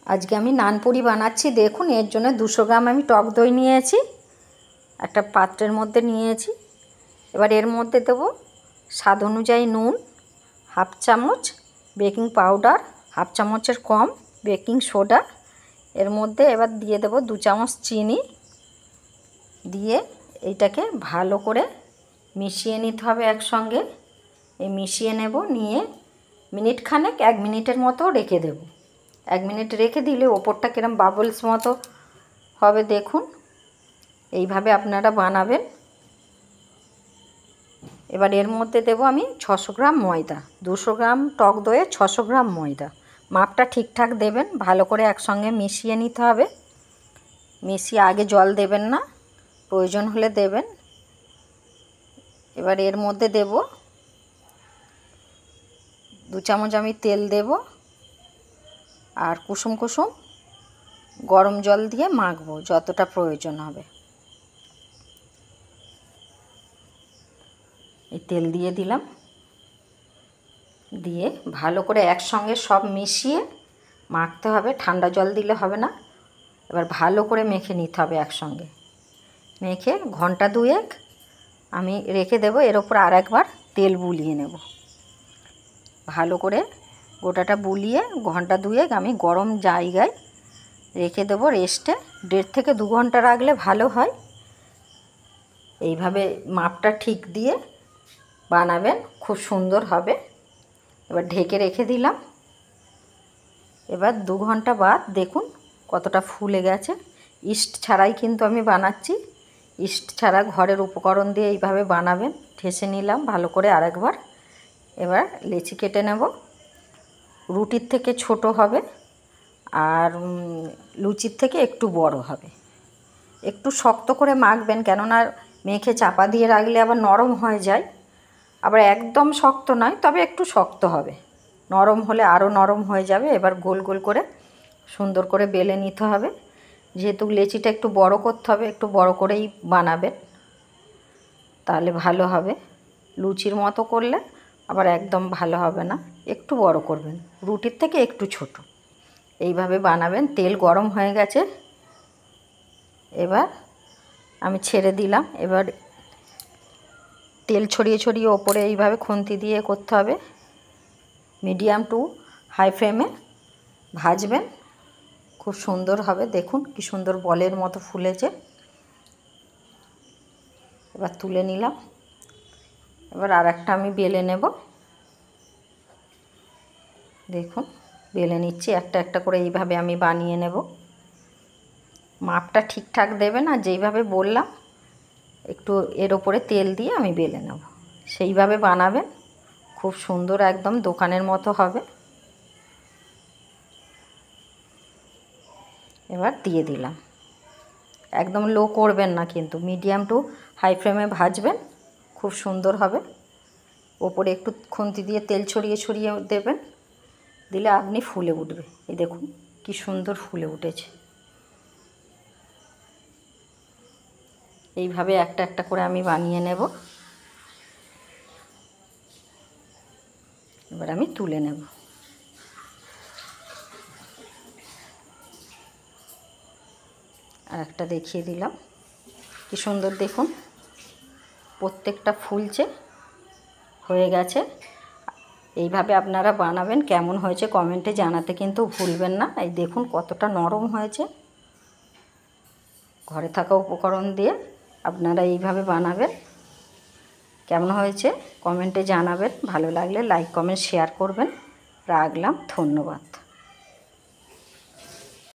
আজকে আমি নানপুরি বানাচ্ছি। দেখুন, এর জন্য 200 গ্রাম আমি টক দই নিয়েছি, একটা পাত্রের মধ্যে নিয়েছি। এবার এর মধ্যে দেব স্বাদ অনুযায়ী নুন, হাফ চামচ বেকিং পাউডার, হাফ চামচের কম বেকিং সোডা। এর মধ্যে এবার দিয়ে দেব 2 চামচ চিনি, দিয়ে এইটাকে ভালো করে মিশিয়ে নিতে হবে একসঙ্গে। এই মিশিয়ে নেব, নিয়ে মিনিট খানেক 1 মিনিটের মতো রেখে দেব। 1 মিনিট রেখে দিলে ওপরটা কিরম বাবলস মতো হবে। দেখুন, এইভাবে আপনারা বানাবেন। এবার এর মধ্যে দেব আমি 600 গ্রাম ময়দা। 200 গ্রাম টক দইয়ে 600 গ্রাম ময়দা। মাপটা ঠিকঠাক দেবেন, ভালো করে একসঙ্গে মিশিয়ে নিতে হবে। মিশিয়ে আগে জল দেবেন না, প্রয়োজন হলে দেবেন। এবার এর মধ্যে দেব 2 চামচ আমি তেল দেব, আর কুসুম কুসুম গরম জল দিয়ে মাখবো যতটা প্রয়োজন হবে। এই তেল দিয়ে দিলাম, দিয়ে ভালো করে একসঙ্গে সব মিশিয়ে মাখতে হবে। ঠান্ডা জল দিলে হবে না। এবার ভালো করে মেখে নিতে হবে একসঙ্গে। মেখে ঘন্টা 2 আমি রেখে দেব। এর ওপর আর একবার তেল বুলিয়ে নেব। ভালো করে গোটাটা বুলিয়ে ঘন্টা 2 আমি গরম জায়গায় রেখে দেব রেস্টে। 1.5 থেকে 2 ঘন্টা রাখলে ভালো হয়। এইভাবে মাপটা ঠিক দিয়ে বানাবেন, খুব সুন্দর হবে। এবার ঢেকে রেখে দিলাম। এবার 2 ঘন্টা বাদ দেখুন কতটা ফুলে গেছে। ইস্ট ছাড়াই কিন্তু আমি বানাচ্ছি। ইস্ট ছাড়া ঘরের উপকরণ দিয়ে এইভাবে বানাবেন। ঠেসে নিলাম ভালো করে আরেকবার। এবার লেচি কেটে নেব। রুটির থেকে ছোট হবে, আর লুচির থেকে একটু বড় হবে। একটু শক্ত করে মাখবেন, কেননা মেখে চাপা দিয়ে রাখলে আবার নরম হয়ে যায়। আবার একদম শক্ত নয়, তবে একটু শক্ত হবে। নরম হলে আরও নরম হয়ে যাবে। এবার গোল গোল করে সুন্দর করে বেলে নিতে হবে। যেহেতু লেচিটা একটু বড় করতে হবে, একটু বড় করেই বানাবেন, তাহলে ভালো হবে। লুচির মতো করলে আবার একদম ভালো হবে না, একটু বড় করবেন, রুটির থেকে একটু ছোট। এইভাবে বানাবেন। তেল গরম হয়ে গেছে, এবার আমি ছেড়ে দিলাম। এবার তেল ছড়িয়ে ছড়িয়ে ওপরে এইভাবে খুন্তি দিয়ে করতে হবে। মিডিয়াম টু হাই ফ্লেমে ভাজবেন, খুব সুন্দর হবে। দেখুন কি সুন্দর বলের মতো ফুলেছে। এবার তুলে নিলাম। এবার আর একটা আমি বেলে নেব। দেখুন বেলে নিচ্ছি, একটা একটা করে এইভাবে আমি বানিয়ে নেব। মাপটা ঠিকঠাক দেবেন, আর যেইভাবে বললাম একটু এর ওপরে তেল দিয়ে আমি বেলে নেব, সেইভাবে বানাবেন। খুব সুন্দর একদম দোকানের মতো হবে। এবার দিয়ে দিলাম। একদম লো করবেন না কিন্তু, মিডিয়াম টু হাই ফ্লেমে ভাজবেন, খুব সুন্দর হবে। ওপরে একটু খুন্তি দিয়ে তেল ছড়িয়ে ছড়িয়ে দেবেন, দিলে আপনি ফুলে উঠবে। এই দেখুন কি সুন্দর ফুলে উঠেছে। এইভাবে একটা একটা করে আমি বানিয়ে নেব। এবার আমি তুলে নেব। আর একটা দেখিয়ে দিলাম, কি সুন্দর দেখুন প্রত্যেকটা ফুলছে, হয়ে গেছে। এইভাবে আপনারা বানাবেন। কেমন হয়েছে কমেন্টে জানাতে কিন্তু ভুলবেন না। এই দেখুন কতটা নরম হয়েছে। ঘরে থাকা উপকরণ দিয়ে আপনারা এইভাবে বানাবেন। কেমন হয়েছে কমেন্টে জানাবেন। ভালো লাগলে লাইক কমেন্ট শেয়ার করবেন। রাখলাম, ধন্যবাদ।